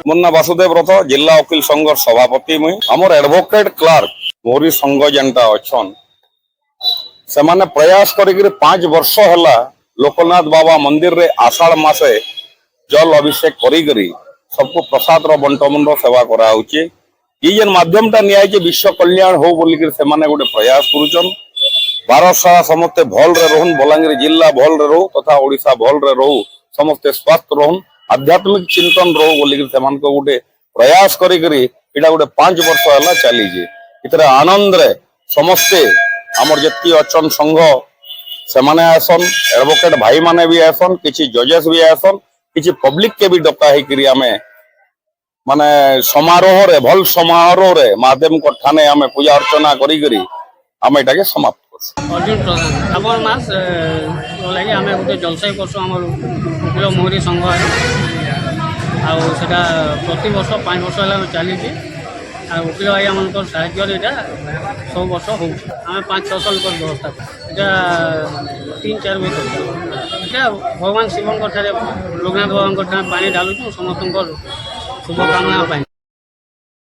मुन्ना वासुदेव रथ जिला वकील संघ सभापति मुई हमर एडवोकेट क्लार्क मोरी संघ जेनटा अच्छन से माने प्रयास करी 5 वर्ष हला लोकनाथ बाबा मंदिर रे आषाढ़ मासे जल अभिषेक करी सबको प्रसाद रो बंटन सेवा करा होची ई जेन माध्यम टा निया जे विश्व कल्याण हो बोली के से माने गोटे प्रयास करूचन भारत सारा समस्ते भल रे रहन बलांगीर जिला भल रे रहू तथा ओडिशा भल रे रहू समस्ते स्वस्थ रहन आध्यात्मिक चिंतन रहू बोली के से मान को गोटे प्रयास करी इटा गोटे 5 वर्ष हला चली जे इतरे आनंद रे समस्ते हमर जति अचन संघ से माने आसन एडवोकेट भाई माने भी आसन किछि जजेस भी आसन किछि पब्लिक के भी डका है करी हमें माने समारोह रे भल समारोह रे माध्यम को ठाने हमें पूजा अर्चना करी हमें एटा के समाप्त करसु। अर्जुन प्रधान श्रावण मास लगे आम गोटे जलसाई करसु आम वकील मोहरी संघ आउ सेटा प्रति वर्ष 5 वर्ष है चली वकील भाई मान साहय सब वर्ष हो 5-600 लोक व्यवस्था इटा 3-4 बजे इटा भगवान शिव लोकनाथ बाबा पानी डालुचु समस्त शुभकामना।